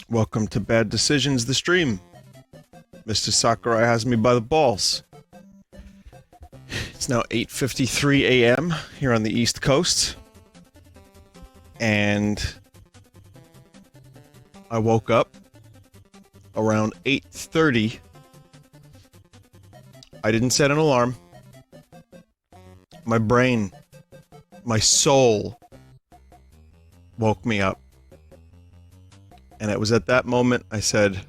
Welcome to Bad Decisions, the stream. Mr. Sakurai has me by the balls. It's now 8:53 a.m. here on the East Coast. And I woke up around 8:30. I didn't set an alarm. My brain, my soul woke me up. And it was at that moment I said,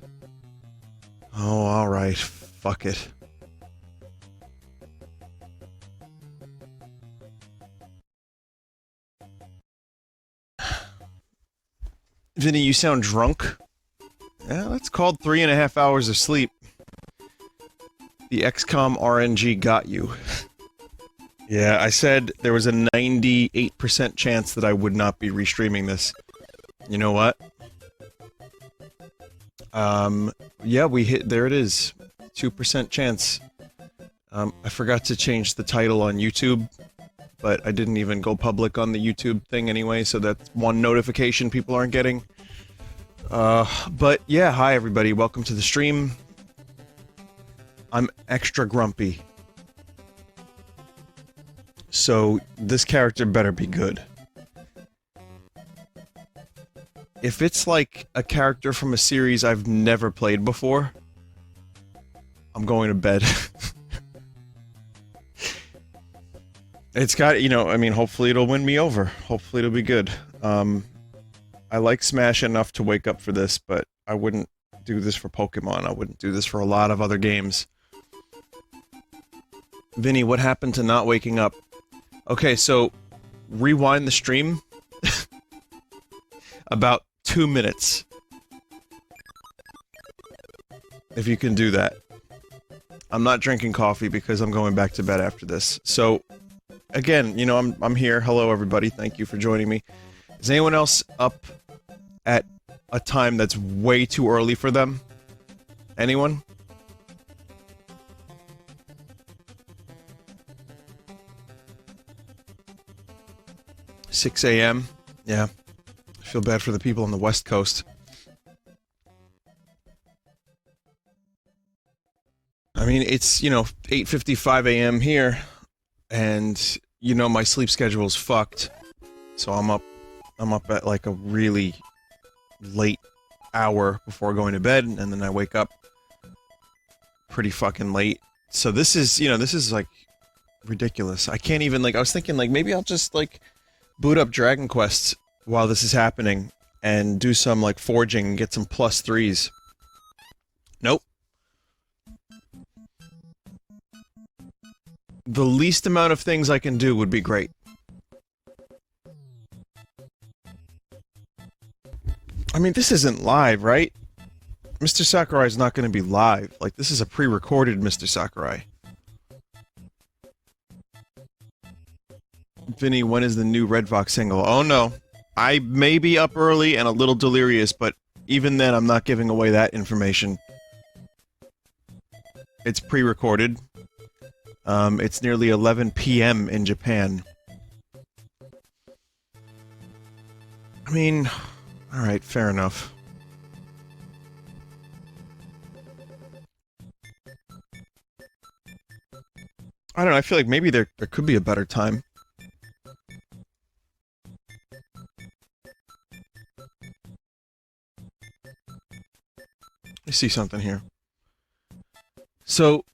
oh, alright, fuck it. Vinny, you sound drunk. Yeah, that's called 3.5 hours of sleep. The XCOM RNG got you. Yeah, I said there was a 98% chance that I would not be restreaming this. You know what? Yeah, we hit, there it is. 2% chance. I forgot to change the title on YouTube, but I didn't even go public on the YouTube thing anyway, so that's one notification people aren't getting. But yeah, hi everybody, welcome to the stream. I'm extra grumpy. So, this character better be good. If it's like a character from a series I've never played before, I'm going to bed. It's got, you know, I mean, hopefully it'll win me over. Hopefully it'll be good. I like Smash enough to wake up for this, but I wouldn't do this for Pokemon. I wouldn't do this for a lot of other games. Vinny, what happened to not waking up? Okay, so, rewind the stream. About 2 minutes. If you can do that. I'm not drinking coffee because I'm going back to bed after this. So, again, you know, I'm here. Hello, everybody. Thank you for joining me. Is anyone else up at a time that's way too early for them? Anyone? $6 a.m.? Yeah. I feel bad for the people on the West Coast. I mean, it's, you know, 8:55 a.m. here, and, you know, my sleep schedule's fucked. So I'm up at, like, a really late hour before going to bed, and then I wake up pretty fucking late. So this is, you know, this is, like, ridiculous. I can't even, like, I was thinking, like, maybe I'll just, like, boot up Dragon Quest while this is happening, and do some, like, forging and get some +3s. Nope. The least amount of things I can do would be great. I mean, this isn't live, right? Mr. Sakurai's not going to be live. Like, this is a pre-recorded Mr. Sakurai. Vinny, when is the new Red Fox single? Oh no. I may be up early and a little delirious, but even then I'm not giving away that information. It's pre-recorded. It's nearly 11 p.m. in Japan. I mean, alright, fair enough. I don't know, I feel like maybe there could be a better time. I see something here. So,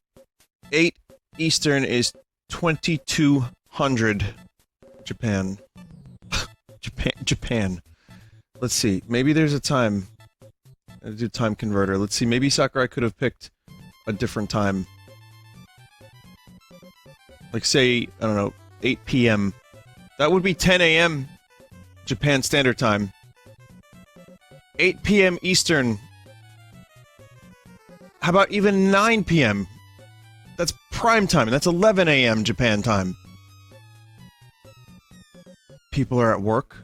8 Eastern is 2200 Japan. Japan. Let's see, maybe there's a time. I'll do time converter. Let's see, maybe Sakurai could have picked a different time. Like, say, I don't know, 8 p.m. That would be 10 a.m. Japan Standard Time. 8 p.m. Eastern. How about even 9 p.m.? That's prime time, and that's 11 a.m. Japan time. People are at work?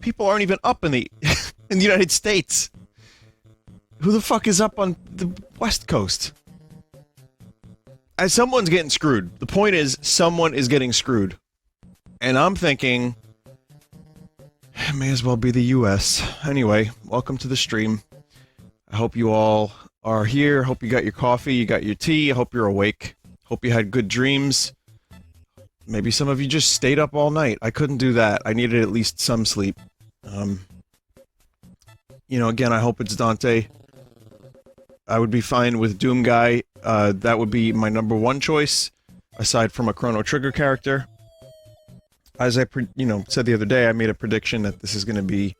People aren't even up in the in the United States. Who the fuck is up on the West Coast? Someone's getting screwed. The point is, someone is getting screwed. And I'm thinking, it may as well be the US. Anyway, welcome to the stream. I hope you all are here. Hope you got your coffee, you got your tea. I hope you're awake. Hope you had good dreams. Maybe some of you just stayed up all night. I couldn't do that. I needed at least some sleep. You know, again, I hope it's Dante. I would be fine with Doom Guy. That would be my #1 choice, aside from a Chrono Trigger character. As I, said the other day, I made a prediction that this is going to be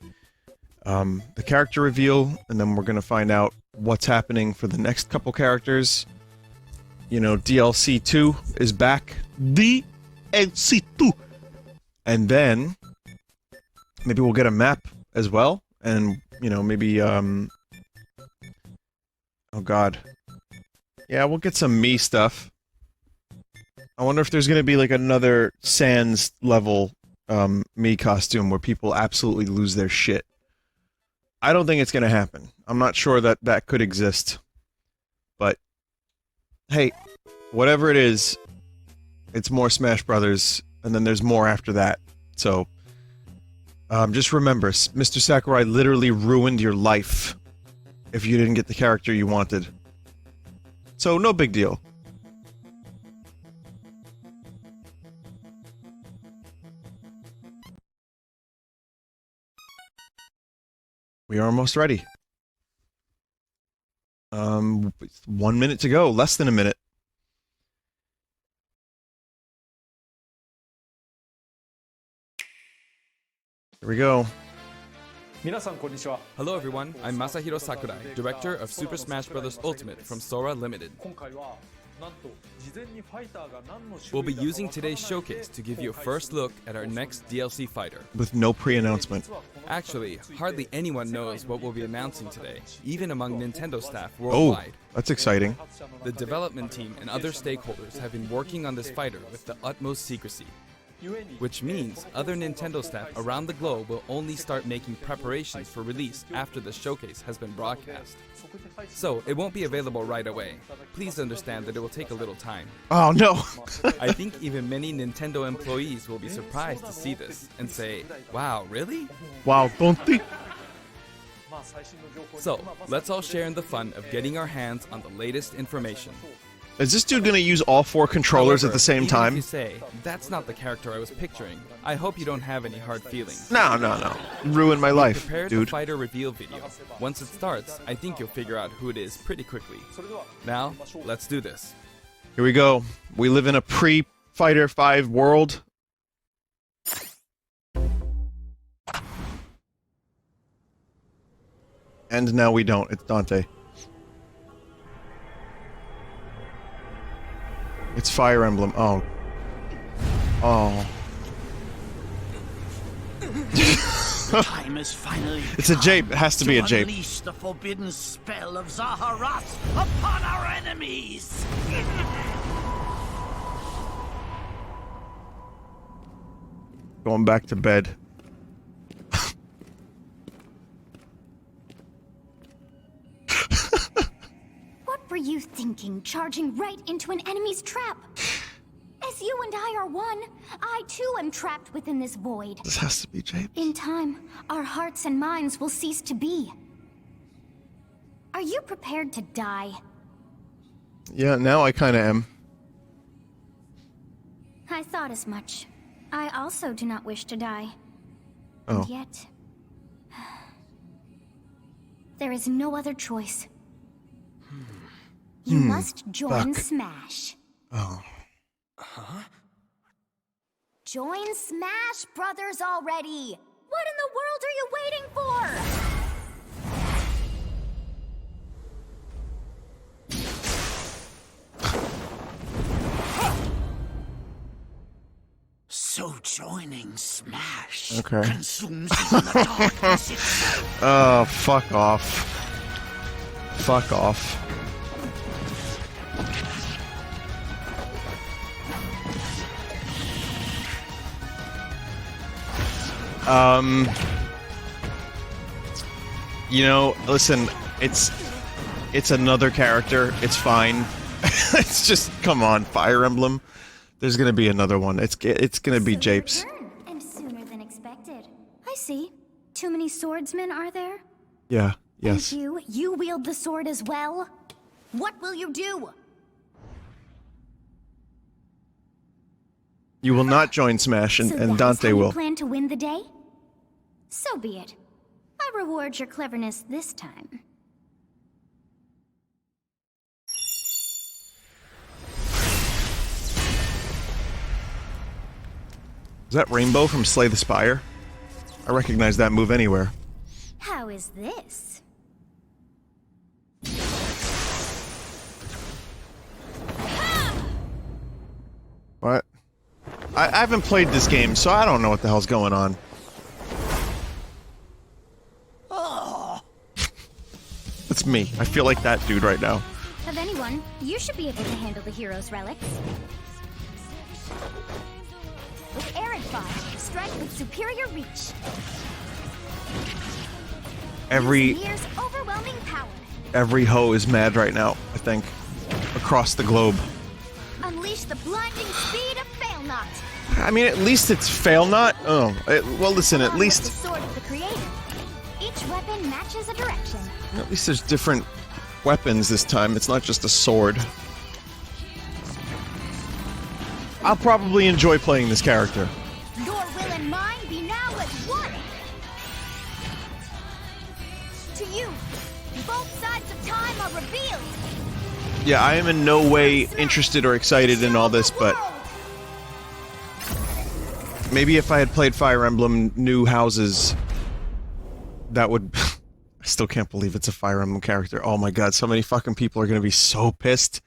the character reveal, and then we're going to find out what's happening for the next couple characters. You know, DLC 2 is back. DLC 2! And then, maybe we'll get a map as well, and, you know, maybe, oh god. Yeah, we'll get some me stuff. I wonder if there's gonna be, like, another Sans level, me costume where people absolutely lose their shit. I don't think it's gonna happen. I'm not sure that that could exist. But, hey, whatever it is, it's more Smash Brothers, and then there's more after that. So, just remember, Mr. Sakurai literally ruined your life if you didn't get the character you wanted. So, no big deal. We are almost ready. 1 minute to go. Less than a minute. Here we go. Hello everyone, I'm Masahiro Sakurai, director of Super Smash Bros. Ultimate from Sora Limited. We'll be using today's showcase to give you a first look at our next DLC fighter. With no pre-announcement. Actually, hardly anyone knows what we'll be announcing today, even among Nintendo staff worldwide. Oh, that's exciting. The development team and other stakeholders have been working on this fighter with the utmost secrecy. Which means other Nintendo staff around the globe will only start making preparations for release after the showcase has been broadcast. So, it won't be available right away. Please understand that it will take a little time. Oh no! I think even many Nintendo employees will be surprised to see this and say, wow, really? Wow, Dante! So, let's all share in the fun of getting our hands on the latest information. Is this dude gonna use all 4 controllers at the same even time? If you say, that's not the character I was picturing, I hope you don't have any hard feelings. No. Ruined my life, Prepare dude. the fighter reveal video. Once it starts, I think you'll figure out who it is pretty quickly. Now, let's do this. Here we go. We live in a pre-Fighter 5 world. And now we don't. It's Dante. It's Fire Emblem. Oh. Oh. Time is finally It's a jape. It has to be a jape. Unleash the forbidden spell of Zaharat upon our enemies. Going back to bed. What were you thinking, charging right into an enemy's trap? As you and I are one, I too am trapped within this void. This has to be jape. In time, our hearts and minds will cease to be. Are you prepared to die? Yeah, now I kinda am. I thought as much. I also do not wish to die. Oh. And yet... there is no other choice. You must join Fuck. Smash. Oh. Huh? Join Smash Brothers already! What in the world are you waiting for? So joining Smash Okay. consumes even the darkness itself. Oh, fuck off. Fuck off. You know, listen, it's another character. It's fine. It's just, come on, Fire Emblem. There's gonna be another one. It's gonna be Japes. And sooner than expected. I see. Too many swordsmen, are there? Yeah. Yes. And you wield the sword as well? What will you do? You will not join Smash, So and that Dante is how will. you plan to win the day? So be it. I reward your cleverness this time. Is that Rainbow from Slay the Spire? I recognize that move anywhere. How is this? What? I haven't played this game, so I don't know what the hell's going on. It's me. I feel like that dude right now. Of anyone, you should be able to handle the hero's relics. With Arid Fire, strike with superior reach. Mir's overwhelming power. Every hoe is mad right now, I think. Across the globe. Unleash the blinding speed of Failnaught. I mean, at least it's Failnaught. Oh, well, listen, at Along with least... the sword of the creator. Each weapon matches a direction. At least there's different weapons this time. It's not just a sword. I'll probably enjoy playing this character. Your will and mine be now as one. To you, both sides of time are revealed. Yeah, I am in no way interested or excited in all this, but maybe if I had played Fire Emblem New Houses, that would... I still can't believe it's a Fire Emblem character. Oh my god, so many fucking people are gonna be so pissed.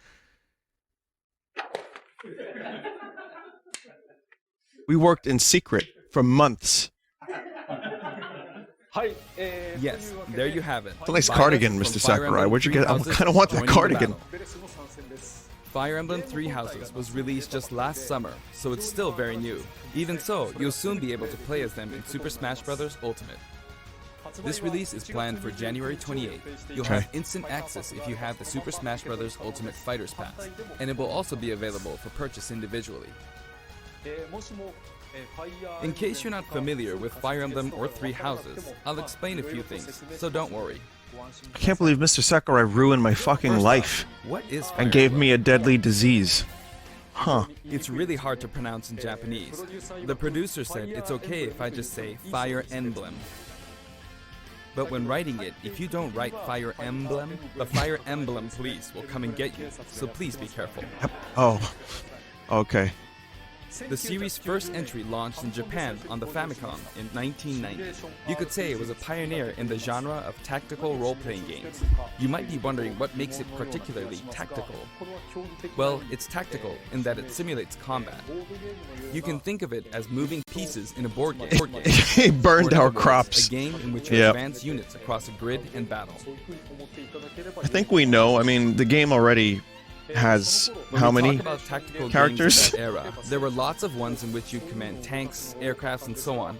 We worked in secret for months. Yes, there you have it. It's a nice Byleth cardigan, from Mr. Fire Sakurai. Emblem Where'd you Three get? I Houses kind of want that joining the cardigan. battle. Fire Emblem Three Houses was released just last summer, so it's still very new. Even so, you'll soon be able to play as them in Super Smash Bros. Ultimate. This release is planned for January 28th. You'll have instant access if you have the Super Smash Bros. Ultimate Fighters Pass, and it will also be available for purchase individually. In case you're not familiar with Fire Emblem or Three Houses, I'll explain a few things, so don't worry. I can't believe Mr. Sakurai ruined my fucking First life off, what is Fire and gave Emblem? me a deadly disease. Huh. It's really hard to pronounce in Japanese. The producer said it's okay if I just say Fire Emblem. But when writing it, if you don't write Fire Emblem, the Fire Emblem police will come and get you, so please be careful. Oh. Okay. The series' first entry launched in Japan on the Famicom in 1990. You could say it was a pioneer in the genre of tactical role-playing games. You might be wondering what makes it particularly tactical. Well, it's tactical in that it simulates combat. You can think of it as moving pieces in a board game. He burned Or in our other words, crops. A game in which you Yep. advance units across a grid and battle. I think we know. I mean, the game already has When how we many talk about tactical characters? games in that era, there were lots of ones in which you command tanks, aircrafts, and so on.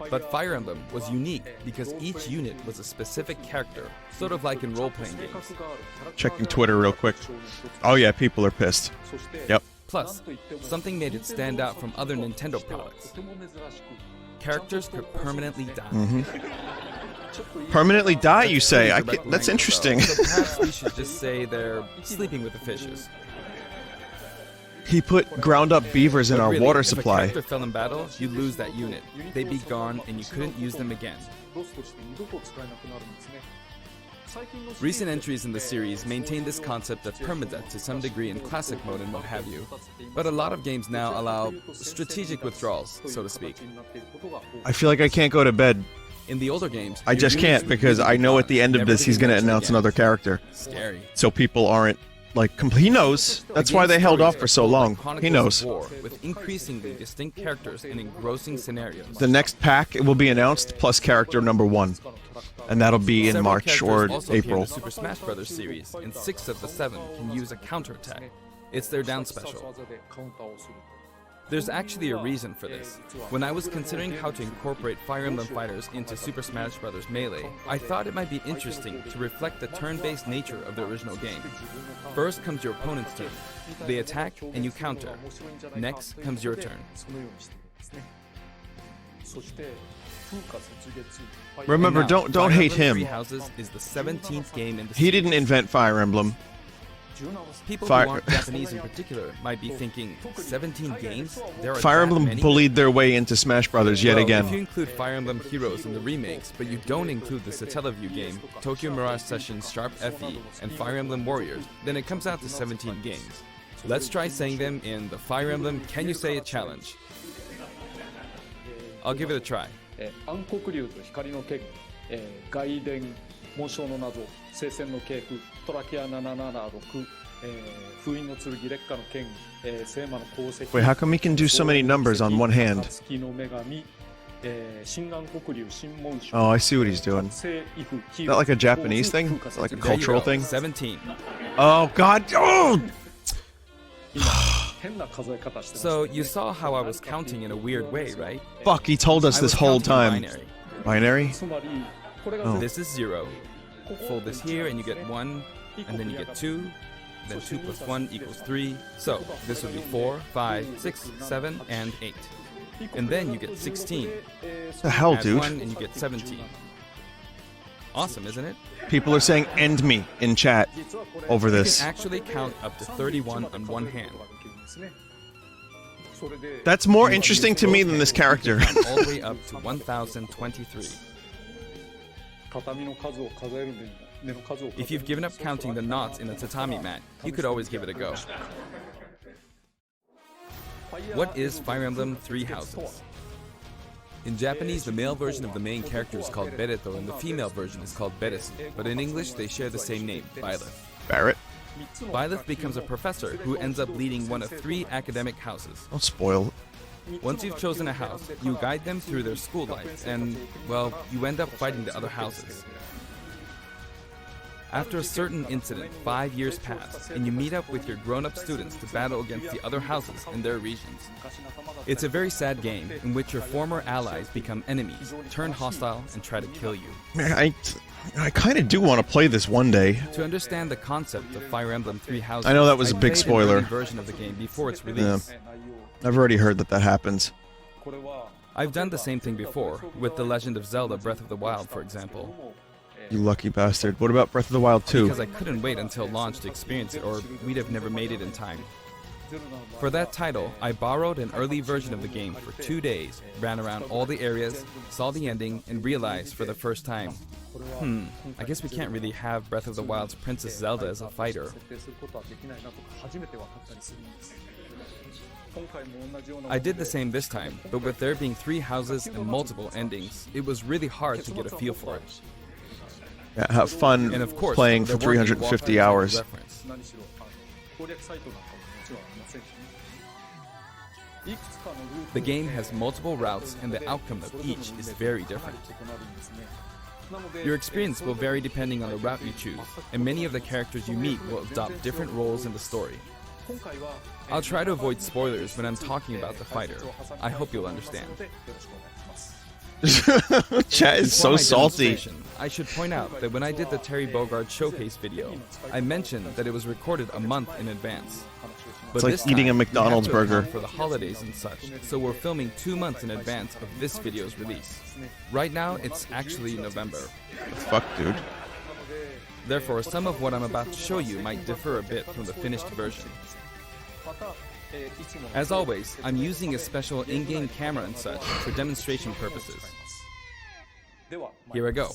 But Fire Emblem was unique because each unit was a specific character, sort of like in role-playing games. Checking Twitter real quick. Oh yeah, people are pissed. Yep. Plus, something made it stand out from other Nintendo products. Characters could permanently die. Permanently die, you say? Pretty direct That's language, interesting. though, so perhaps we should just say they're sleeping with the fishes. He put ground up beavers in But our really, water if a supply. character fell in battle, you lose that unit. They'd be gone, and you couldn't use them again. Recent entries in the series maintain this concept of permadeath to some degree in classic mode and what have you, but a lot of games now allow strategic withdrawals, so to speak. I feel like I can't go to bed. In the older games, I your just units can't would because really I be know gone, at the end of never this to he's be going to mentioned announce again. another character. Scary. So people aren't like he knows. That's why they held off for so long. He knows. War, with increasingly distinct characters and engrossing scenarios. The next pack it will be announced plus character number 1. And that'll be in Several March characters or also appear in April. the Super Smash Bros. Series, and 6 of the 7 can use a counterattack. It's their down special. There's actually a reason for this. When I was considering how to incorporate Fire Emblem fighters into Super Smash Bros. Melee, I thought it might be interesting to reflect the turn-based nature of the original game. First comes your opponent's turn. They attack and you counter. Next comes your turn. Remember, And now, don't Fire hate Emblem him. Three Houses is the 17th game in the He didn't invent Fire Emblem. People Fire- who aren't Japanese in particular might be thinking, 17 games? There are Fire that Emblem many? bullied their way into Smash Brothers yet Well, again. if you include Fire Emblem Heroes in the remakes, but you don't include the Satellaview game, Tokyo Mirage Sessions Sharp FE, and Fire Emblem Warriors, then it comes out to 17 games. Let's try saying them in the Fire Emblem Can You Say It challenge. I'll give it a try. 暗黒竜と光の剣、外伝紋章の謎、聖戦の系譜、トラキア776、封印の剣、烈火の剣、聖魔の鉱石。 Wait, how come he can do so many numbers on one hand? 月の女神、新暗黒竜、新紋章。 Oh, I see what he's doing. Is that like a Japanese thing? Is that like a There you cultural go, thing? 17. Oh, God. Oh! So you saw how I was counting in a weird way, right? Fuck, he told us I this was whole counting time. binary. Binary? Oh. This is 0. Fold this here and you get 1, and then you get 2, then 2 plus 1 equals 3. So this would be 4, 5, 6, 7, and 8. And then you get 16. The hell, Add dude? 1 and you get 17. Awesome, isn't it? People are saying end me in chat over You this. can actually count up to 31 on one hand. That's more interesting to me than this character. Count all the way up to 1023. If you've given up counting the knots in a tatami mat, you could always give it a go. What is Fire Emblem Three Houses? In Japanese, the male version of the main character is called Bereto and the female version is called Beresu, but in English they share the same name, Byleth. Barrett? Byleth becomes a professor who ends up leading one of 3 academic houses. Don't spoil. Once you've chosen a house, you guide them through their school life, and, well, you end up fighting the other houses. After a certain incident, 5 years pass, and you meet up with your grown-up students to battle against the other houses in their regions. It's a very sad game in which your former allies become enemies, turn hostile, and try to kill you. Man, I kind of do want to play this one day. To understand the concept of Fire Emblem Three Houses, I know that was a I big played an spoiler. early version of the game before its release. I've already heard that happens. I've done the same thing before, with The Legend of Zelda Breath of the Wild, for example. You lucky bastard. What about Breath of the Wild 2? Because I couldn't wait until launch to experience it, or we'd have never made it in time. For that title, I borrowed an early version of the game for 2 days, ran around all the areas, saw the ending, and realized for the first time, I guess we can't really have Breath of the Wild's Princess Zelda as a fighter. I did the same this time, but with there being 3 houses and multiple endings, it was really hard to get a feel for it. Yeah, have fun And of course, playing for there weren't any 350 walkthroughs hours. reference. The game has multiple routes, and the outcome of each is very different. Your experience will vary depending on the route you choose, and many of the characters you meet will adopt different roles in the story. I'll try to avoid spoilers when I'm talking about the fighter. I hope you'll understand. Chat is Before so my salty. demonstration, I should point out that when I did the Terry Bogard showcase video, I mentioned that it was recorded a month in advance. But It's like this eating time, a McDonald's we have to burger. account for the holidays and such, so we're filming 2 months in advance of this video's release. Right now, it's actually November. Fuck, dude. Therefore, some of what I'm about to show you might differ a bit from the finished version. As always, I'm using a special in-game camera and such for demonstration purposes. Here I go.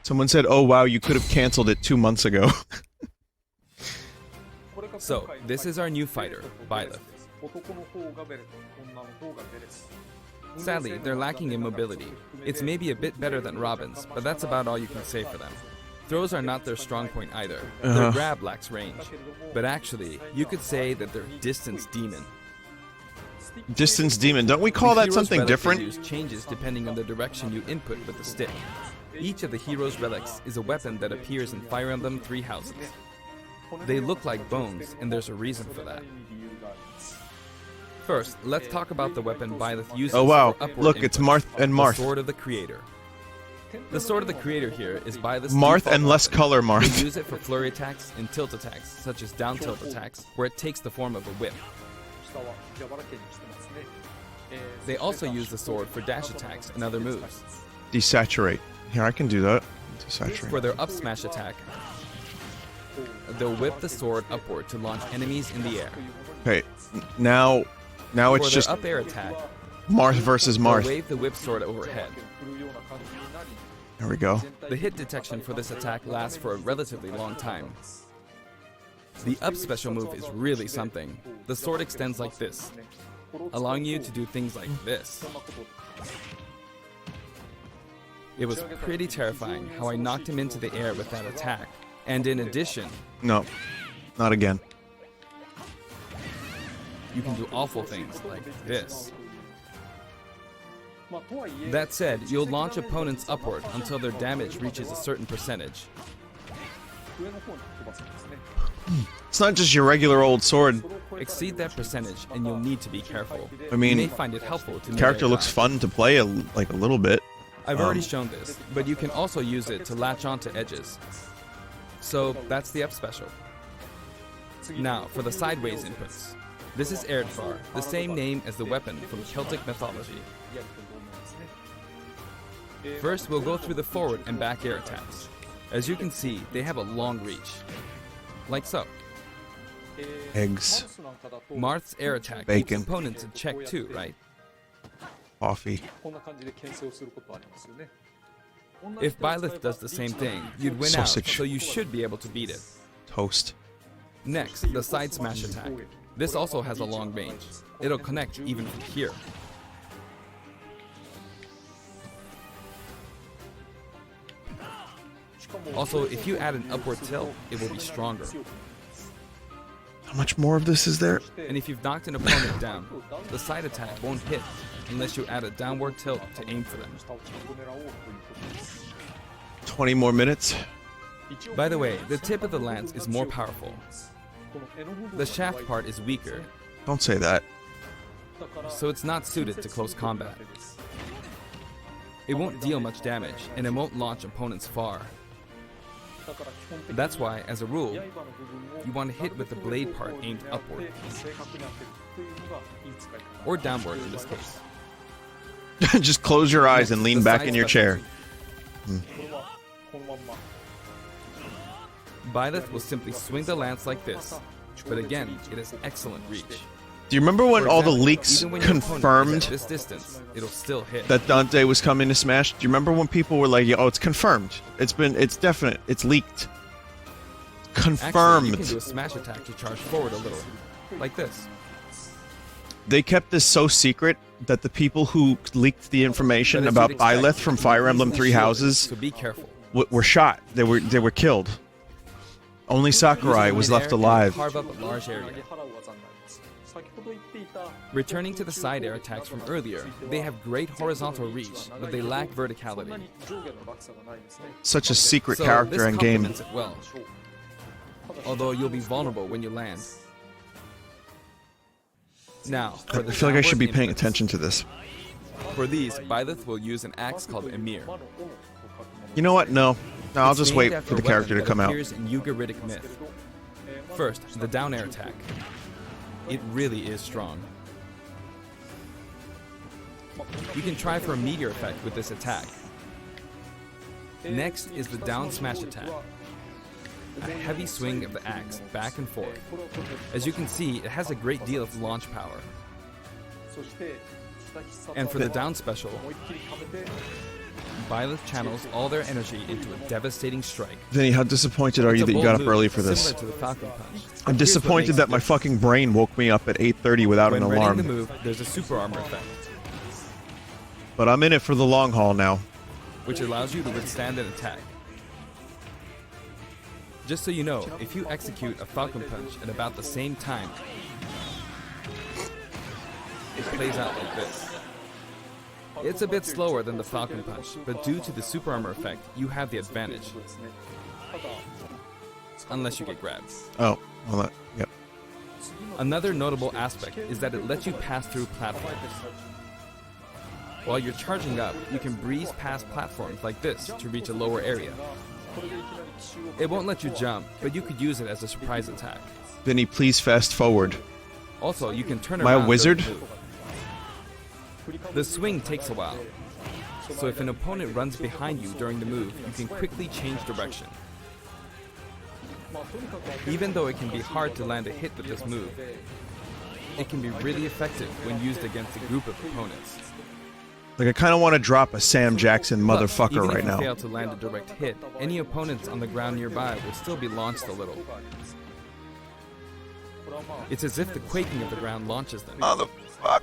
Someone said, oh wow, you could have canceled it 2 months ago. So, this is our new fighter, Byleth. Sadly, they're lacking in mobility. It's maybe a bit better than Robin's, but that's about all you can say for them. Throws are not their strong point either. Their grab lacks range. But actually, you could say that they're distance demon. Distance demon. Don't we call The that hero's something relic they different? use changes depending on the direction you input with the stick. Each of the hero's relics is a weapon that appears in Fire Emblem Three Houses. They look like bones, and there's a reason for that. First, let's talk about the weapon Byleth uses. Oh wow, for upward look, input, it's Marth and Marth. The Sword of the Creator. The Sword of the Creator here is Byleth's Marth default and less weapon. color They Marth. use it for flurry attacks and tilt attacks, such as down tilt attacks, where it takes the form of a whip. They also use the sword for dash attacks and other moves. Desaturate. Here, I can do that. For Desaturate. their up smash attack, they'll whip the sword upward to launch enemies in the air. Okay, now For it's their just up air attack, Marth versus they'll Marth. wave the whip sword overhead. There we go. The hit detection for this attack lasts for a relatively long time. The up special move is really something. The sword extends like this, allowing you to do things like this. It was pretty terrifying how I knocked him into the air with that attack. And in addition, No, not again. you can do awful things like this. That said, you'll launch opponents upward until their damage reaches a certain percentage. It's not just your regular old sword. Exceed that percentage and you'll need to be careful. I mean, you may find it helpful to Character melee looks attack. fun to play like a little bit. I've already shown this, but you can also use it to latch onto edges. So that's the up special. Now for the sideways inputs. This is Erdvar, the same name as the weapon from Celtic mythology. First, we'll go through the forward and back air attacks. As you can see, they have a long reach. Like so. Eggs, Marth's air attack Bacon. keeps opponents in check too, right? coffee. If Byleth does the same thing, you'd win Sausage. out, so you should be able to beat it. Toast. Next, the side smash attack. This also has a long range. It'll connect even from here. Also, if you add an upward tilt, it will be stronger. How much more of this is there? And if you've knocked an opponent down, the side attack won't hit unless you add a downward tilt to aim for them. 20 more minutes? By the way, the tip of the lance is more powerful. The shaft part is weaker, Don't say that. so it's not suited to close combat. It won't deal much damage, and it won't launch opponents far. That's why, as a rule, you want to hit with the blade part aimed upward. Or downward in this case. Just close your eyes and lean The back side in your chair. Byleth will simply swing the lance like this, but again, it has excellent reach. Do you remember when For all the example, leaks even when your opponent is confirmed at this distance, it'll still hit. that Dante was coming to Smash? Do you remember when people were like, "Oh, it's confirmed. It's definite. It's leaked. Actually, Confirmed." you can do a smash attack to charge forward a little, like this. They kept this so secret that the people who leaked the information But as about you'd expect, Byleth from Fire Emblem Three shielded, Houses So be careful. were shot. They were killed. Only Sakurai Using was midair, left it'll alive. Carve up a large area. Returning to the side air attacks from earlier, they have great horizontal reach, but they lack verticality. Such a secret So character this in game. complements it well. Although you'll be vulnerable when you land. Now, for the I feel like I should be downward paying inputs. attention to this. For these, Byleth will use an axe called Emir. You know what? No. No, I'll It's just named wait after for the a weapon character to that come out. appears in Ugaritic myth. First, the down air attack. It really is strong. You can try for a meteor effect with this attack. Next is the down smash attack. A heavy swing of the axe back and forth. As you can see, it has a great deal of launch power. And for the down special, Byleth channels all their energy into a devastating strike. Vinny, how disappointed are you It's a that you bold got up move, early for this? similar to the Falcon Punch. I'm Here's what disappointed makes that it my different. fucking brain woke me up at 8:30 without an When readying the alarm. move, there's a super armor effect, But I'm in it for the long haul now. which allows you to withstand an attack. Just so you know, if you execute a Falcon Punch at about the same time, it plays out like this. It's a bit slower than the Falcon Punch, but due to the super armor effect, you have the advantage. unless you get grabbed. Oh, well, yep. Another notable aspect is that it lets you pass through platforms. While you're charging up, you can breeze past platforms like this to reach a lower area. It won't let you jump, but you could use it as a surprise attack. Vinny, please fast forward. Also, you can turn Am I around. a wizard? during the move. The swing takes a while, so if an opponent runs behind you during the move, you can quickly change direction. Even though it can be hard to land a hit with this move, it can be really effective when used against a group of opponents. Like, I kind of want to drop a Sam Jackson Plus, motherfucker even right if you now. fail to land a direct hit, any opponents on the ground nearby will still be launched a little. It's as if the quaking of the ground launches them. Motherfucker.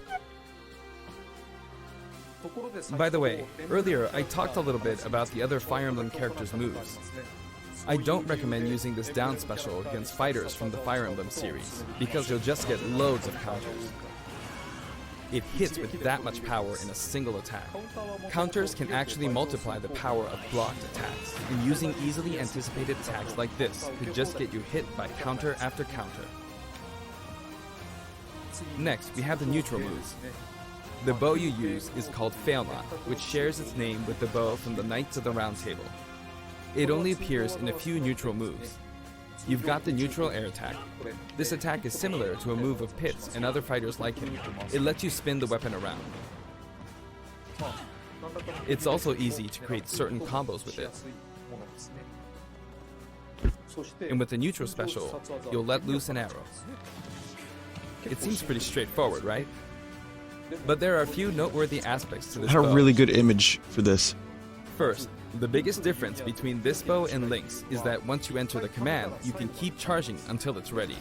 By the way, earlier I talked a little bit about the other Fire Emblem characters' moves. I don't recommend using this down special against fighters from the Fire Emblem series, because you'll just get loads of counters. It hits with that much power in a single attack. Counters can actually multiply the power of blocked attacks, and using easily anticipated attacks like this could just get you hit by counter after counter. Next, we have the neutral moves. The bow you use is called Fail Not, which shares its name with the bow from the Knights of the Round Table. It only appears in a few neutral moves. You've got the neutral air attack. This attack is similar to a move of Pit's and other fighters like him. It lets you spin the weapon around. It's also easy to create certain combos with it. And with the neutral special, you'll let loose an arrow. It seems pretty straightforward, right? But there are a few noteworthy aspects to this I had a bow. really good image for this. First, the biggest difference between this bow and Link's is that once you enter the command, you can keep charging until it's ready.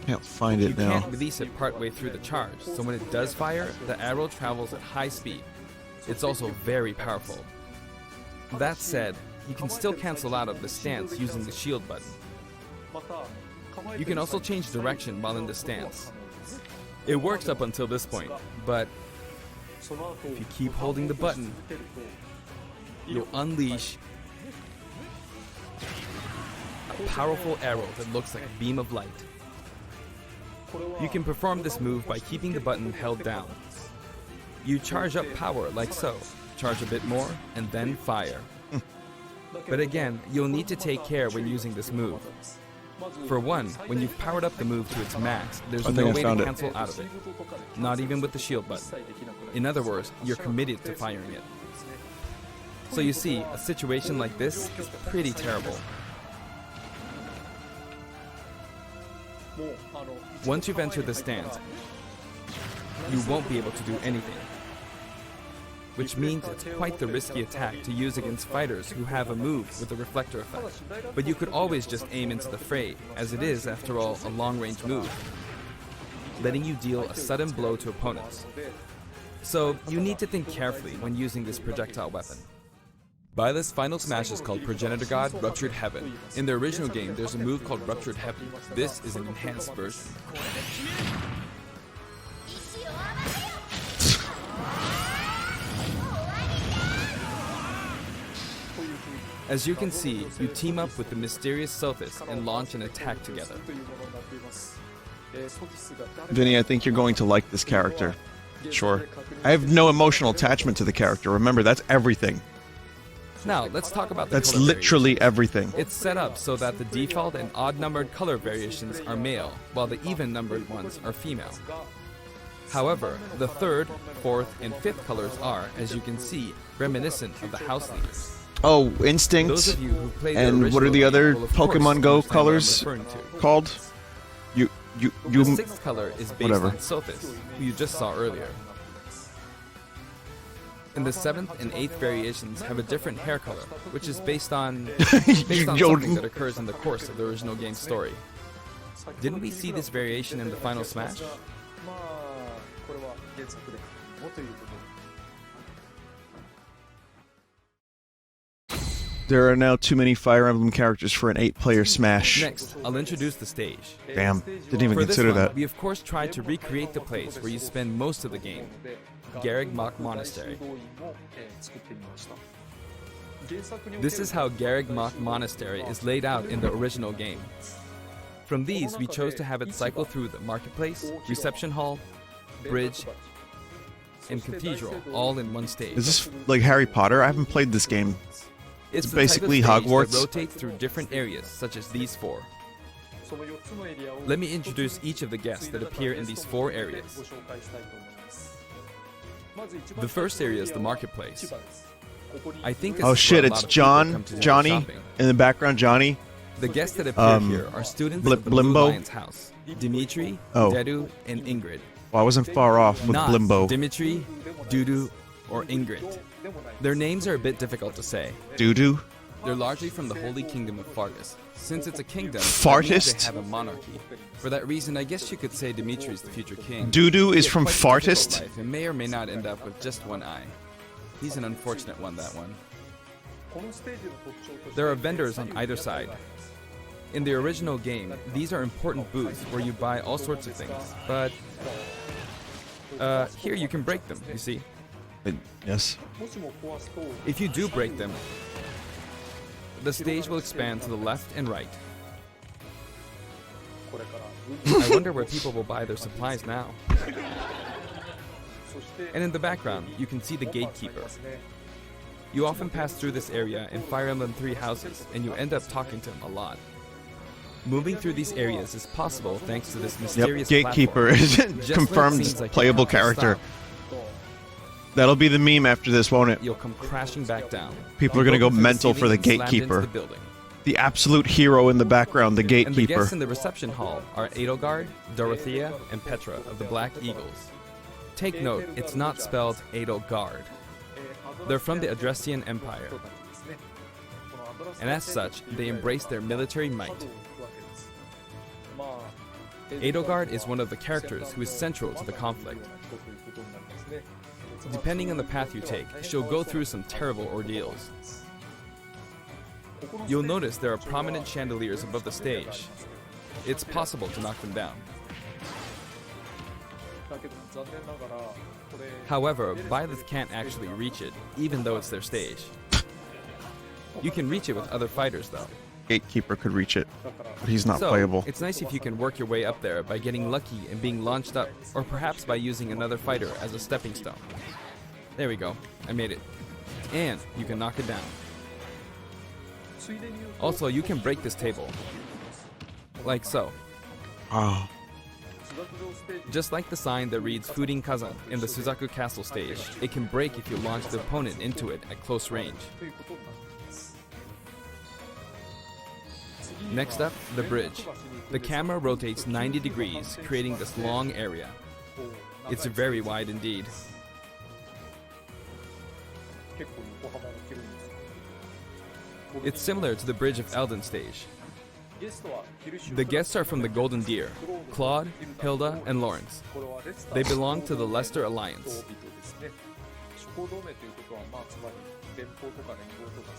Can't find You it now. can't release it partway through the charge, so when it does fire, the arrow travels at high speed. It's also very powerful. That said, you can still cancel out of the stance using the shield button. You can also change direction while in the stance. It works up until this point, but if you keep holding the button, you'll unleash a powerful arrow that looks like a beam of light. You can perform this move by keeping the button held down. You charge up power like so, charge a bit more, and then fire. But again, you'll need to take care when using this move. For one, when you've powered up the move to its max, there's no way to cancel out of it. Not even with the shield button. In other words, you're committed to firing it. So you see, a situation like this is pretty terrible. Once you've entered the stance, you won't be able to do anything. Which means it's quite the risky attack to use against fighters who have a move with a reflector effect. But you could always just aim into the fray, as it is, after all, a long-range move, letting you deal a sudden blow to opponents. So you need to think carefully when using this projectile weapon. Byleth's final smash is called Progenitor God Ruptured Heaven. In the original game, there's a move called Ruptured Heaven. This is an enhanced version. As you can see, you team up with the mysterious Sophis and launch an attack together. Vinny, I think you're going to like this character. Sure. I have no emotional attachment to the character. Remember, that's everything. Now, let's talk about the That's color literally variations. everything. It's set up so that the default and odd-numbered color variations are male, while the even-numbered ones are female. However, the third, fourth, and fifth colors are, as you can see, reminiscent of the house leaders. Oh, Instinct. Those of you who played the And what are original the other game will, of course, Pokemon Go understand what I'm colors referring to. called? The You. sixth color is based whatever. on Sophis, who you just saw earlier. And the seventh and eighth variations have a different hair color, which is based on something that occurs in the course of the original game's story. Didn't we see this variation in the final Smash? There are now too many Fire Emblem characters for an 8-player Smash. Next, I'll introduce the stage. Damn, didn't even For this consider one, that. we of course tried to recreate the place where you spend most of the game, Garrick Monastery. This is how Garrick Monastery is laid out in the original game. From these, we chose to have it cycle through the marketplace, reception hall, bridge, and cathedral all in one stage. Is this like Harry Potter? I haven't played this game. It's the basically type of stage Hogwarts. that rotates through different areas, such as these four. Let me introduce each of the guests that appear in these four areas. The first area is the marketplace. I think this Oh is shit, where a it's lot of people John, come to do Johnny, shopping. in the background, Johnny. The guests that appear here are students of the Blue Blimbo? Lion's house. Dimitri, Oh. Dedu, and Ingrid. Well, I wasn't far off with Not Blimbo. Dimitri, Dudu, or Ingrid. Their names are a bit difficult to say. Doo-doo? They're largely from the Holy Kingdom of Fargus. Since it's a kingdom, that Fartist? means they have a monarchy. For that reason, I guess you could say Dimitri's the future king. Doo-doo is He had from quite a difficult Fartist? life and may or may not end up with just one eye. He's an unfortunate one, that one. There are vendors on either side. In the original game, these are important booths where you buy all sorts of things, but here you can break them, you see. Yes. If you do break them, the stage will expand to the left and right. I wonder where people will buy their supplies now. And in the background, you can see the gatekeeper. You often pass through this area in Fire Emblem 3 houses, and you end up talking to him a lot. Moving through these areas is possible thanks to this mysterious Yep, gatekeeper is platform. Just when it confirmed seems like you playable have to character. stop, That'll be the meme after this, won't it? you'll come crashing back down. People are You gonna go through the mental for the ceiling and slammed into gatekeeper. the building. The absolute hero in the background, the And the gatekeeper. guests in the reception hall are Edelgard, Dorothea, and Petra of the Black Eagles. Take note, it's not spelled Edelgard. They're from the Adressian Empire, and as such, they embrace their military might. Edelgard is one of the characters who is central to the conflict. Depending on the path you take, she'll go through some terrible ordeals. You'll notice there are prominent chandeliers above the stage. It's possible to knock them down. However, Byleth can't actually reach it, even though it's their stage. You can reach it with other fighters, though. Gatekeeper could reach it, but he's not So, playable. it's nice if you can work your way up there by getting lucky and being launched up, or perhaps by using another fighter as a stepping stone. There we go, I made it. And you can knock it down. Also, you can break this table. Like so. Oh. Just like the sign that reads Furin Kazan in the Suzaku Castle stage, it can break if you launch the opponent into it at close range. Next up, the bridge. The camera rotates 90 degrees, creating this long area. It's very wide indeed. It's similar to the Bridge of Elden stage. The guests are from the Golden Deer, Claude, Hilda, and Lawrence. They belong to the Leicester Alliance.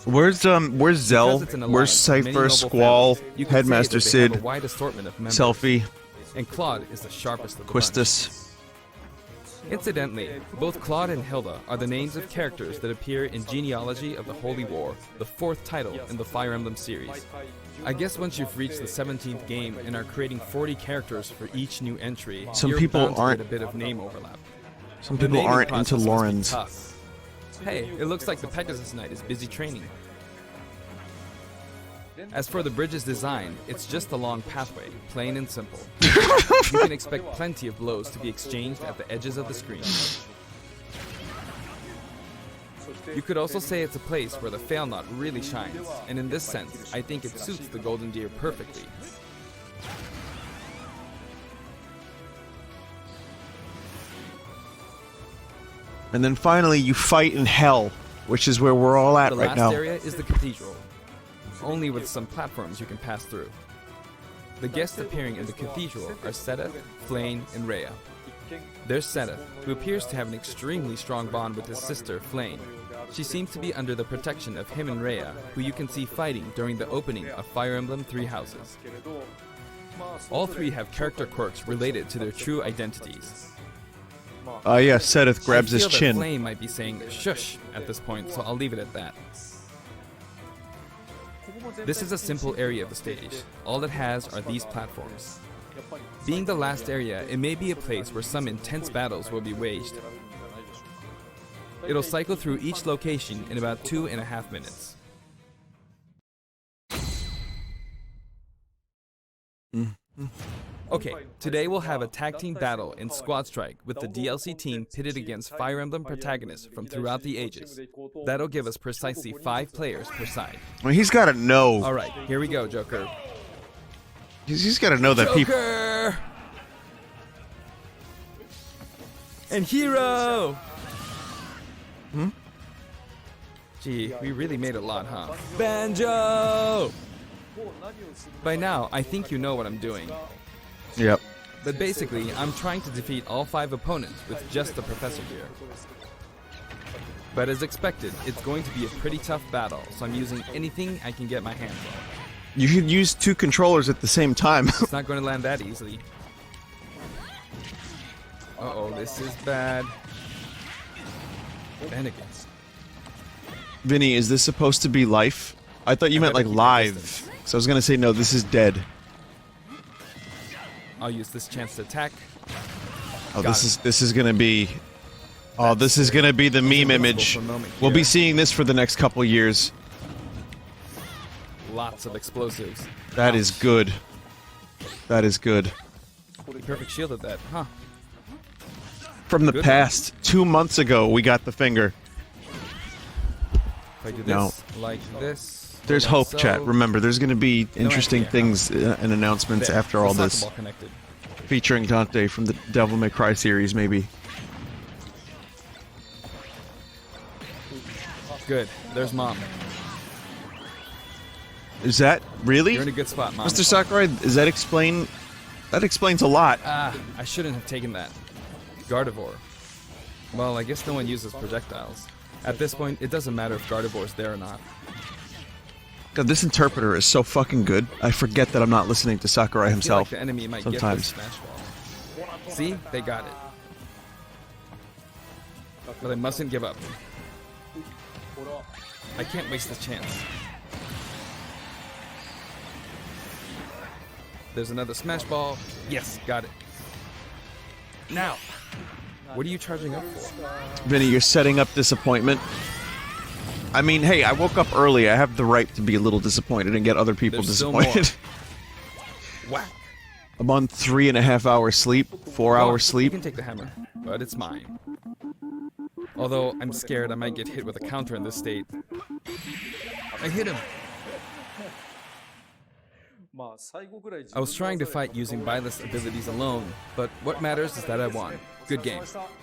Where's Zell? Because it's an Where's alliance of many Cypher, noble Squall, families, you can say Headmaster that they have Sid, a wide assortment of members. Selfie, And Claude is the sharpest of the bunch. Quistis? Incidentally, both Claude and Hilda are the names of characters that appear in Genealogy of the Holy War, the 4th title in the Fire Emblem series. I guess once you've reached the 17th game and are creating 40 characters for each new entry, Some you're people bound to aren't- get a bit of name overlap. Some The people naming aren't process into must be Lawrence. tough. Hey, it looks like the Pegasus Knight is busy training. As for the bridge's design, it's just a long pathway, plain and simple. You can expect plenty of blows to be exchanged at the edges of the screen. You could also say it's a place where the fail knot really shines, and in this sense, I think it suits the Golden Deer perfectly. And then finally, you fight in hell, which is where we're all at The right last now. area is the cathedral, only with some platforms you can pass through. The guests appearing in the cathedral are Sedith, Flayn, and Rhea. There's Sedith, who appears to have an extremely strong bond with his sister, Flayn. She seems to be under the protection of him and Rhea, who you can see fighting during the opening of Fire Emblem 3 Houses. All three have character quirks related to their true identities. Yeah, Sedith grabs I his feel that chin. Flayn might be saying shush at this point, so I'll leave it at that. This is a simple area of the stage. All it has are these platforms. Being the last area, it may be a place where some intense battles will be waged. It'll cycle through each location in about 2.5 minutes. Okay, today we'll have a tag team battle in Squad Strike with the DLC team pitted against Fire Emblem protagonists from throughout the ages. That'll give us precisely 5 players per side. Well, he's got to know. Alright, here we go, Joker. He's got to know that people. Joker! And Hero! Gee, we really made a lot, huh? Banjo! By now, I think you know what I'm doing. Yep. But basically, I'm trying to defeat all 5 opponents with just the Professor here. But as expected, it's going to be a pretty tough battle, so I'm using anything I can get my hands on. You should use 2 controllers at the same time. It's not going to land that easily. Uh-oh, this is bad. Bennigan's. Vinny, is this supposed to be life? I thought you meant like live. So I was gonna say no, this is dead. I'll use this chance to attack. Oh, this is gonna be. Oh, this is gonna be the meme image. We'll be seeing this for the next couple years. Lots of explosives. That is good. That is good. Perfect shield at that, huh? From the Good. past, 2 months ago, we got the finger. If I do this, No. like this. There's like hope, so. chat. Remember, there's going to be interesting idea. things and announcements There, after all the this, soccer ball connected. featuring Dante from the Devil May Cry series, maybe. Good. There's Mom. Is that really? You're in a good spot, Mom. Mr. Sakurai, does that explain? That explains a lot. Ah, I shouldn't have taken that. Gardevoir. Well, I guess no one uses projectiles. At this point, it doesn't matter if Gardevoir's there or not. God, this interpreter is so fucking good. I forget that I'm not listening to Sakurai I feel himself. like the enemy might sometimes. get this smash ball. See? They got it. But I mustn't give up. I can't waste this chance. There's another smash ball. Yes, got it. Now, what are you charging up for? Vinny, you're setting up disappointment. I mean, hey, I woke up early. I have the right to be a little disappointed and get other people There's still disappointed. Whack. I'm on 3.5 hours sleep, 4 Well, hours You sleep. can take the hammer, but it's mine. Although I'm scared I might get hit with a counter in this state. I hit him. I was trying to fight using Byleth's abilities alone, but what matters is that I won. Good game.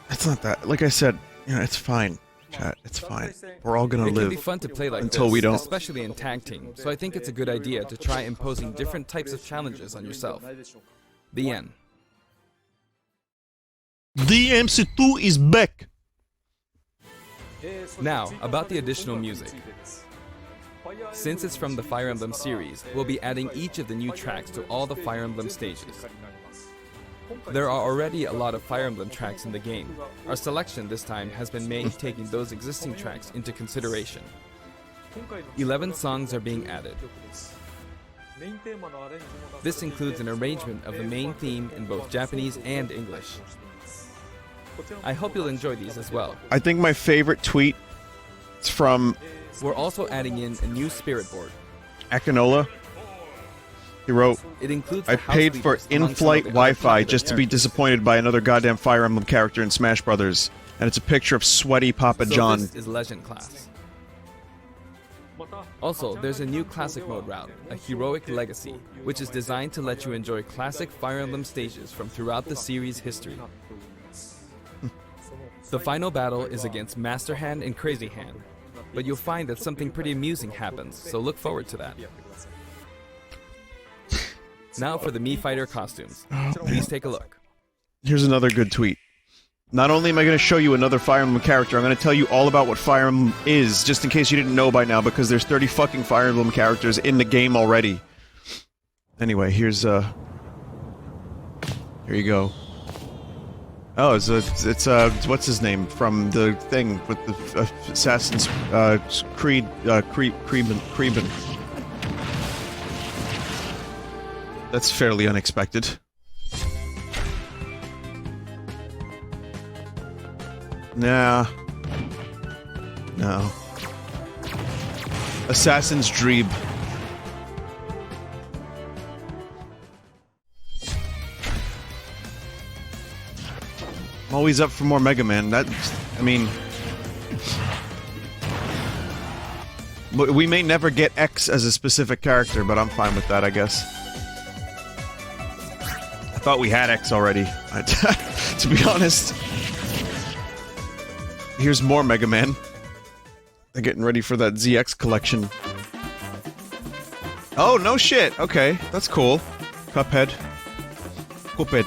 It's not that. Like I said, you know, it's fine, chat. It's fine. We're all gonna It can be live. fun to play like until this, we don't. especially in tag team, so I think it's a good idea to try imposing different types of challenges on yourself. The end. DMC2 is back. Now, about the additional music. Since it's from the Fire Emblem series, we'll be adding each of the new tracks to all the Fire Emblem stages. There are already a lot of Fire Emblem tracks in the game. Our selection this time has been made taking those existing tracks into consideration. 11 songs are being added. This includes an arrangement of the main theme in both Japanese and English. I hope you'll enjoy these as well. I think my favorite tweet is from We're also adding in a new spirit board. Akinola. He wrote, It includes I the house paid for leaders among some of in-flight the other Wi-Fi popular just to be characters. disappointed by another goddamn Fire Emblem character in Smash Brothers. And it's a picture of sweaty Papa So John. this is Legend class. Also, there's a new classic mode route, a Heroic Legacy, which is designed to let you enjoy classic Fire Emblem stages from throughout the series' history. The final battle is against Master Hand and Crazy Hand, but you'll find that something pretty amusing happens, so look forward to that. Now for the Mii Fighter costumes. Please take a look. Here's another good tweet. Not only am I going to show you another Fire Emblem character, I'm going to tell you all about what Fire Emblem is, just in case you didn't know by now, because there's 30 fucking Fire Emblem characters in the game already. Anyway, here's, here you go. Oh, it's what's his name from the thing with the Assassin's Creed, Creeben. That's fairly unexpected. Nah. No. Assassin's Dream. I'm always up for more Mega Man. I mean... We may never get X as a specific character, but I'm fine with that, I guess. I thought we had X already, to be honest. Here's more Mega Man. They're getting ready for that ZX collection. Oh, no shit! Okay, that's cool. Cuphead. Cuphead.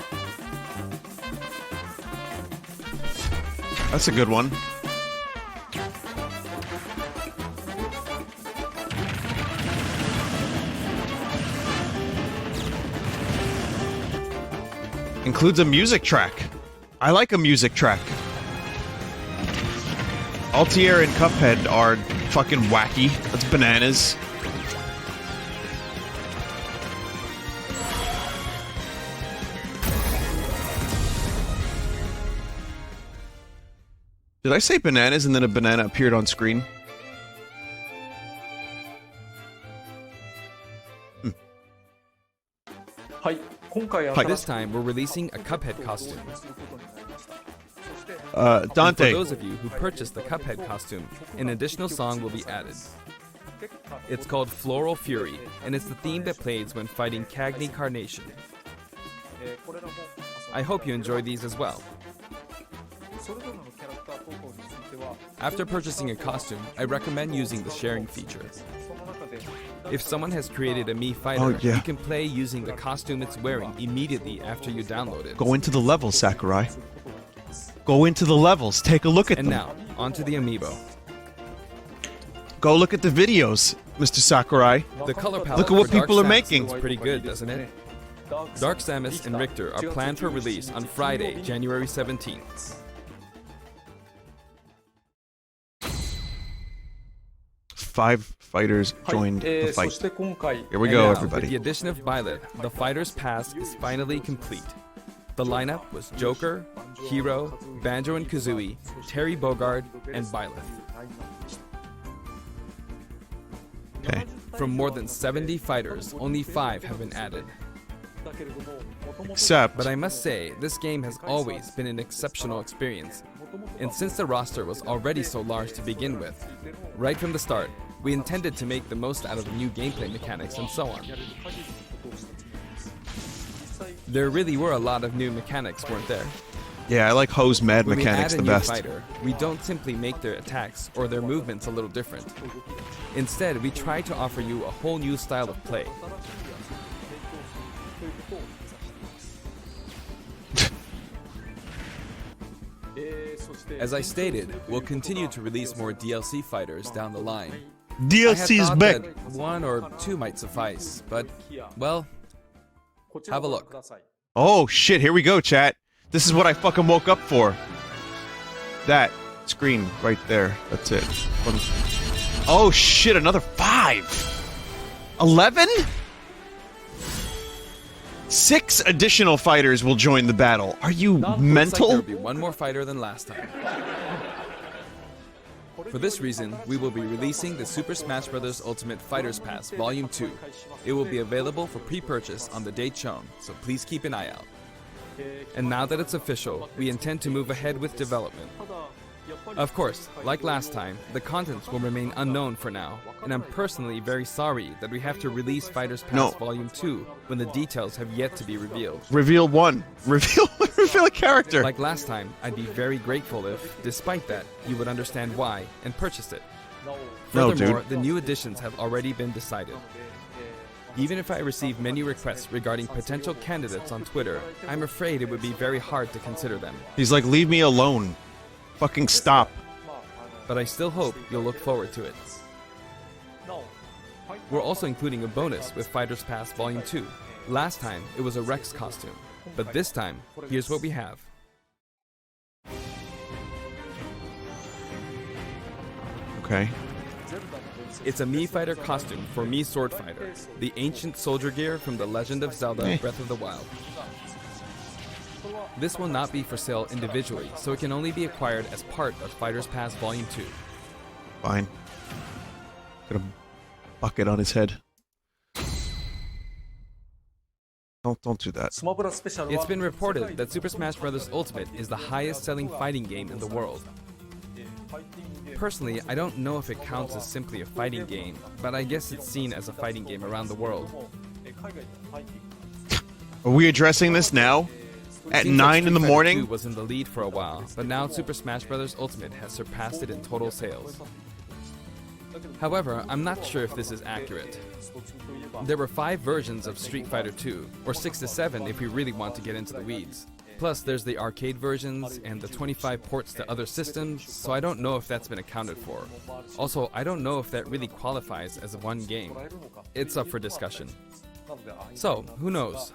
That's a good one. Includes a music track. I like a music track. Altair and Cuphead are fucking wacky. That's bananas. Did I say bananas and then a banana appeared on screen? This time, we're releasing a Cuphead costume. Dante. And for those of you who purchased the Cuphead costume, an additional song will be added. It's called Floral Fury, and it's the theme that plays when fighting Cagney Carnation. I hope you enjoy these as well. After purchasing a costume, I recommend using the sharing feature. If someone has created a Mii fighter, you can play using the costume it's wearing immediately after you download it. Go into the levels, Sakurai. Go into the levels, take a look at them. And now, onto the amiibo. Go look at the videos, Mr. Sakurai. The color palette look at what for people are Dark Samus making. looks pretty good, doesn't it? Dark Samus and Richter are planned for release on Friday, January 17th. Five fighters joined the fight. Here we go, Now, everybody. with the addition of Byleth, the Fighter's Pass is finally complete. The lineup was Joker, Hero, Banjo and Kazooie, Terry Bogard, and Byleth. Okay. From more than 70 fighters, only 5 have been added. Except... But I must say, this game has always been an exceptional experience. And since the roster was already so large to begin with, right from the start, we intended to make the most out of the new gameplay mechanics and so on. There really were a lot of new mechanics, weren't there? Yeah, I like Ho's mad When mechanics we add the a new best. fighter, we don't simply make their attacks or their movements a little different. Instead, we try to offer you a whole new style of play. As I stated, we'll continue to release more DLC fighters down the line. DLC is back! That 1 or 2 might suffice, but, well, have a look. Oh shit, here we go, chat. This is what I fucking woke up for. That screen right there. That's it. Oh shit, another 5! 11? 6 additional fighters will join the battle. Are you Looks like mental? there will be one more fighter than last time. For this reason, we will be releasing the Super Smash Bros. Ultimate Fighters Pass Volume 2. It will be available for pre-purchase on the date shown, so please keep an eye out. And now that it's official, we intend to move ahead with development. Of course, like last time, the contents will remain unknown for now, and I'm personally very sorry that we have to release Fighters Pass Volume 2 when the details have yet to be revealed. Reveal 1. Reveal a character. Like last time, I'd be very grateful if, despite that, you would understand why and purchase it. No, Furthermore, dude. the new additions have already been decided. Even if I receive many requests regarding potential candidates on Twitter, I'm afraid it would be very hard to consider them. He's like, leave me alone. Fucking stop. But I still hope you'll look forward to it. We're also including a bonus with Fighters Pass Volume 2. Last time, it was a Rex costume. But this time, here's what we have. Okay. It's a Mii Fighter costume for Mii Sword Fighter, the ancient soldier gear from The Legend of Zelda Breath of the Wild. This will not be for sale individually, so it can only be acquired as part of Fighters Pass Volume 2. Fine. Got a bucket on his head. Don't do that. It's been reported that Super Smash Bros. Ultimate is the highest-selling fighting game in the world. Personally, I don't know if it counts as simply a fighting game, but I guess it's seen as a fighting game around the world. Are we addressing this now? At Seems 9 like in the Street Fighter morning? 2 was in the lead for a while, but now Super Smash Bros. Ultimate has surpassed it in total sales. However, I'm not sure if this is accurate. There were 5 versions of Street Fighter 2, or 6 to 7 if we really want to get into the weeds. Plus, there's the arcade versions and the 25 ports to other systems, so I don't know if that's been accounted for. Also, I don't know if that really qualifies as one game. It's up for discussion. So, who knows?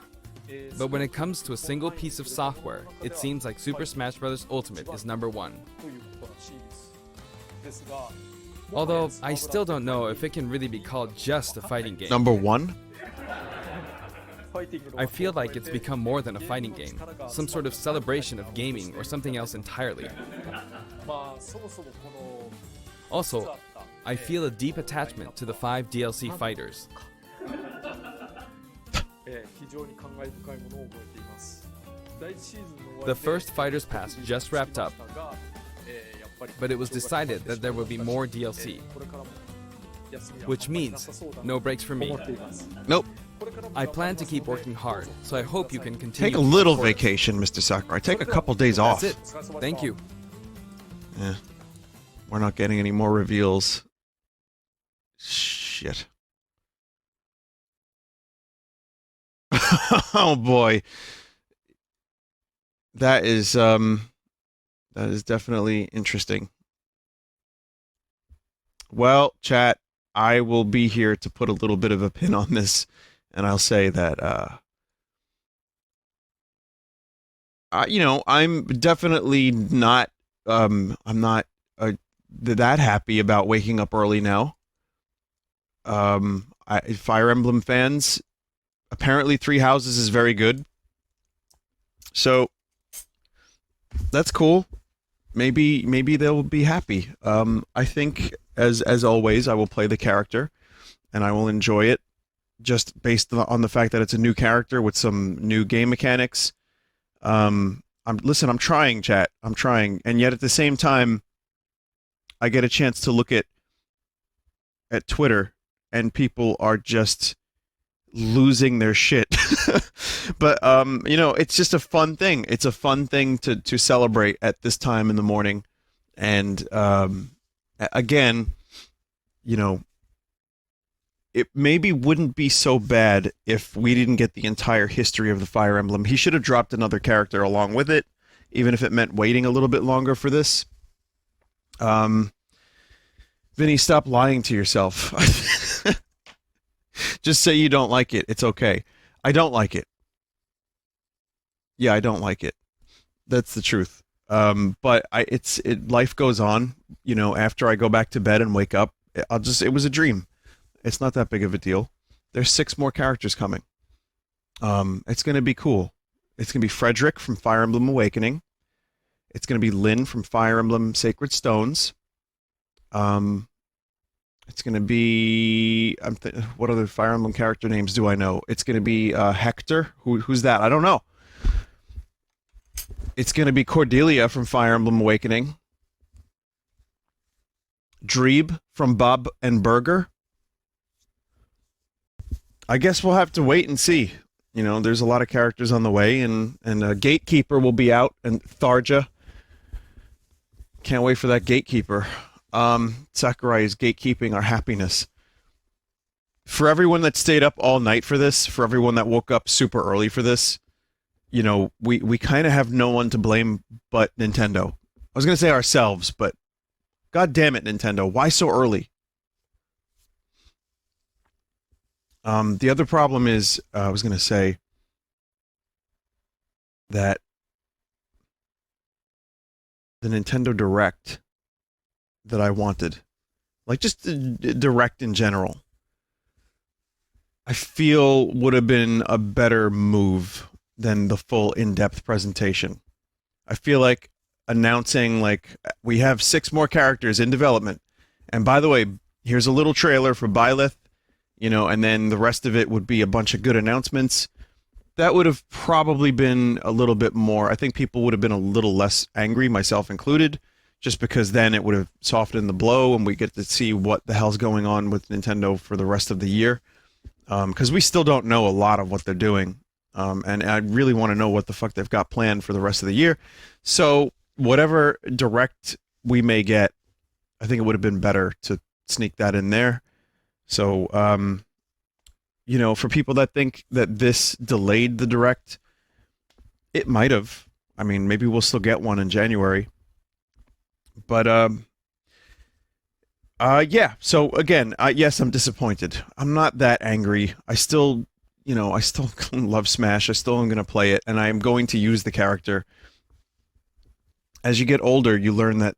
But when it comes to a single piece of software, it seems like Super Smash Bros. Ultimate is number 1. Although, I still don't know if it can really be called just a fighting game. Number 1? I feel like it's become more than a fighting game, some sort of celebration of gaming or something else entirely. Also, I feel a deep attachment to the 5 DLC fighters. The first Fighters Pass just wrapped up, but it was decided that there will be more DLC, which means no breaks for me. Nope. I plan to keep working hard, so I hope you can continue. Take a little vacation, Mr. Sakurai. Take a couple days off. That's it. Thank you. Yeah. We're not getting any more reveals. Shit. Oh boy. That is definitely interesting. Well, chat, I will be here to put a little bit of a pin on this, and I'll say that I'm definitely not I'm not that happy about waking up early now. Fire Emblem fans, apparently 3 Houses is very good. So that's cool. Maybe they'll be happy. I think as always, I will play the character and I will enjoy it just based on the fact that it's a new character with some new game mechanics. I'm trying, chat. I'm trying. And yet at the same time, I get a chance to look at Twitter and people are just losing their shit. But it's just a fun thing. It's a fun thing to celebrate at this time in the morning. And again, it maybe wouldn't be so bad if we didn't get the entire history of the Fire Emblem. He should have dropped another character along with it, even if it meant waiting a little bit longer for this. Vinny, stop lying to yourself. Just say you don't like it. It's okay. I don't like it. Yeah, I don't like it. That's the truth. But life goes on. After I go back to bed and wake up, it was a dream. It's not that big of a deal. There's 6 more characters coming. It's going to be cool. It's going to be Frederick from Fire Emblem Awakening. It's going to be Lyn from Fire Emblem Sacred Stones. It's going to be... what other Fire Emblem character names do I know? It's going to be Hector. Who's that? I don't know. It's going to be Cordelia from Fire Emblem Awakening. Dreeb from Bob and Burger. I guess we'll have to wait and see. There's a lot of characters on the way, and Gatekeeper will be out, and Tharja. Can't wait for that Gatekeeper. Sakurai is gatekeeping our happiness. For everyone that stayed up all night for this, for everyone that woke up super early for this, we kind of have no one to blame but Nintendo. I was going to say ourselves, but god damn it, Nintendo. Why so early? The other problem is, I was going to say that the Nintendo Direct that I wanted like just the direct in general, I feel would have been a better move than the full in-depth presentation. I feel like announcing, like, we have 6 more characters in development, and by the way, here's a little trailer for Byleth, you know, and then the rest of it would be a bunch of good announcements. That would have probably been a little bit more. I think people would have been a little less angry, myself included, just because then it would have softened the blow and we get to see what the hell's going on with Nintendo for the rest of the year. Because we still don't know a lot of what they're doing. And I really want to know what the fuck they've got planned for the rest of the year. So whatever direct we may get, I think it would have been better to sneak that in there. So, you know, for people that think that this delayed the direct, it might have. I mean, maybe we'll still get one in January. But, yeah. So again, yes, I'm disappointed. I'm not that angry. I still, you know, I still love Smash. I still am going to play it, and I am going to use the character. As you get older, you learn that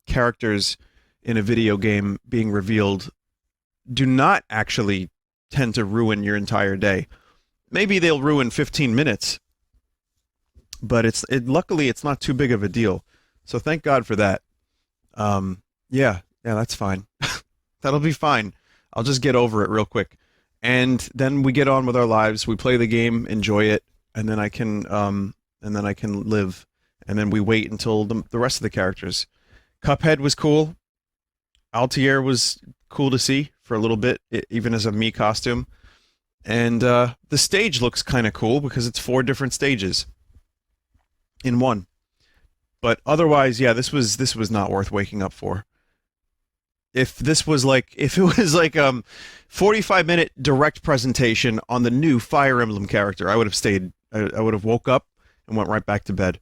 characters in a video game being revealed do not actually tend to ruin your entire day. Maybe they'll ruin 15 minutes, but luckily it's not too big of a deal. So thank God for that. Yeah, that's fine. That'll be fine. I'll just get over it real quick. And then we get on with our lives. We play the game, enjoy it, and then I can live. And then we wait until the rest of the characters. Cuphead was cool. Altair was cool to see for a little bit, even as a Mii costume. And the stage looks kind of cool because it's 4 different stages in one. But otherwise, yeah, this was not worth waking up for. If it was like 45-minute direct presentation on the new Fire Emblem character, I would have stayed. I would have woke up and went right back to bed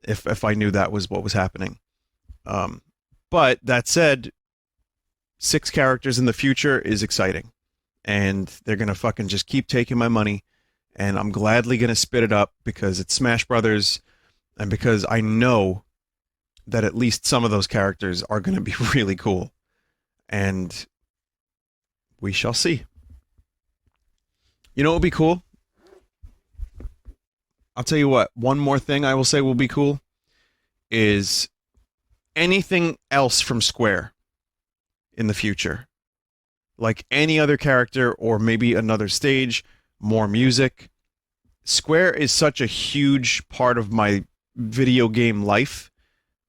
if I knew that was what was happening. But that said, 6 characters in the future is exciting, and they're gonna fucking just keep taking my money, and I'm gladly gonna spit it up because it's Smash Brothers, and because I know that at least some of those characters are gonna be really cool. And we shall see. You know what would be cool? I'll tell you what, one more thing I will say will be cool is anything else from Square in the future. Like any other character or maybe another stage, more music. Square is such a huge part of my video game life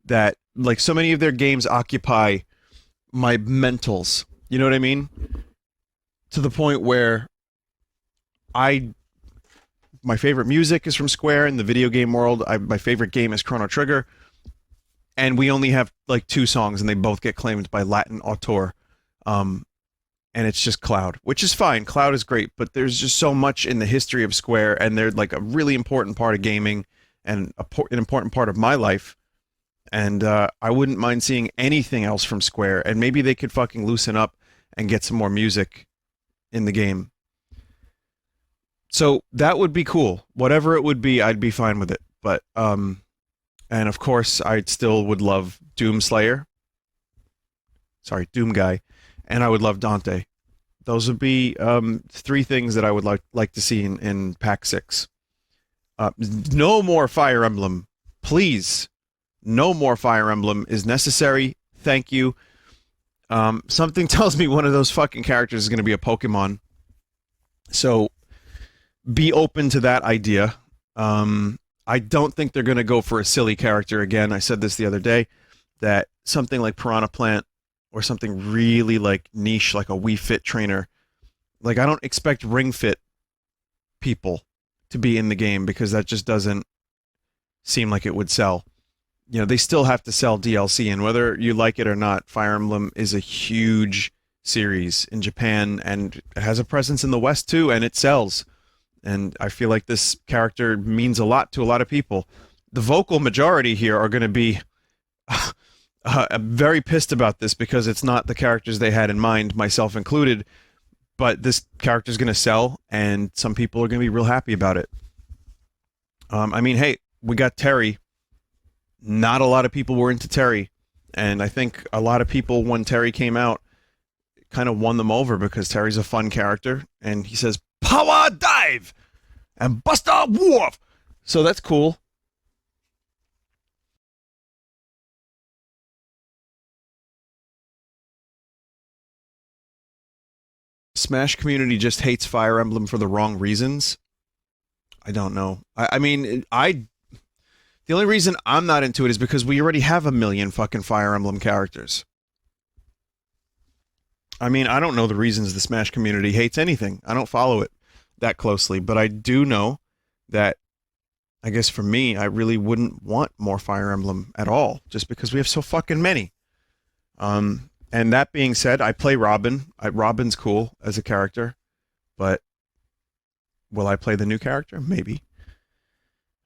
that, like, so many of their games occupy my mentals, you know what I mean? To the point where my favorite music is from Square in the video game world. My favorite game is Chrono Trigger, and we only have like 2 songs, and they both get claimed by Latin auteur, and it's just Cloud, which is fine. Cloud is great, but there's just so much in the history of Square, and they're like a really important part of gaming and an important part of my life. And I wouldn't mind seeing anything else from Square, and maybe they could fucking loosen up and get some more music in the game. So that would be cool. Whatever it would be, I'd be fine with it. But and of course, I still would love Doom Guy, and I would love Dante. Those would be 3 things that I would like to see in Pack 6. No more Fire Emblem, please. No more Fire Emblem is necessary. Thank you. Something tells me one of those fucking characters is going to be a Pokemon. So be open to that idea. I don't think they're going to go for a silly character again. I said this the other day, that something like Piranha Plant or something really like niche, like a Wii Fit trainer. Like, I don't expect Ring Fit people to be in the game because that just doesn't seem like it would sell. You know, they still have to sell DLC, and whether you like it or not, Fire Emblem is a huge series in Japan, and it has a presence in the West too, and it sells. And I feel like this character means a lot to a lot of people. The vocal majority here are going to be very pissed about this because it's not the characters they had in mind, myself included, but this character is going to sell, and some people are going to be real happy about it. I mean, hey, we got Terry. Not a lot of people were into Terry, And I think a lot of people, when Terry came out, kind of won them over because Terry's a fun character, and he says, "Power dive!" and "Buster Wharf!" So that's cool. Smash community just hates Fire Emblem for the wrong reasons. I don't know. I mean, the only reason I'm not into it is because we already have a million fucking Fire Emblem characters. I mean, I don't know the reasons the Smash community hates anything. I don't follow it that closely, but I do know that, I guess for me, I really wouldn't want more Fire Emblem at all, just because we have so fucking many. And that being said, I play Robin. Robin's cool as a character, but will I play the new character? Maybe.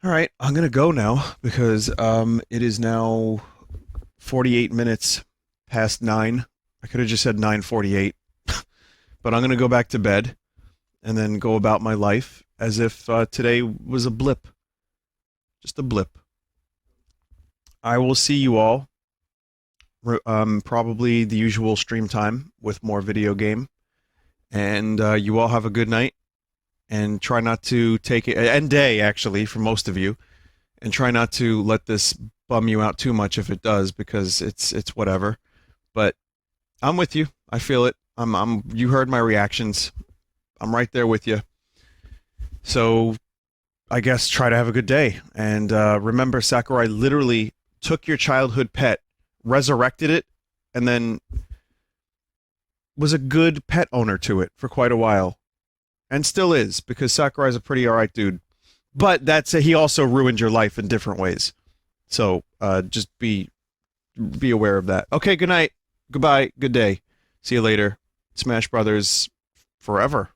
All right, I'm going to go now because it is now 48 minutes past 9. I could have just said 9:48, but I'm going to go back to bed and then go about my life as if today was a blip. Just a blip. I will see you all. Probably the usual stream time with more video game. And you all have a good night. And try not to take it, and day actually, for most of you. And try not to let this bum you out too much if it does, because it's whatever. But I'm with you. I feel it. You heard my reactions. I'm right there with you. So I guess try to have a good day. And remember, Sakurai literally took your childhood pet, resurrected it, and then was a good pet owner to it for quite a while. And still is, because Sakurai's a pretty alright dude. But he also ruined your life in different ways. So just be aware of that. Okay, good night. Goodbye. Good day. See you later. Smash Brothers forever.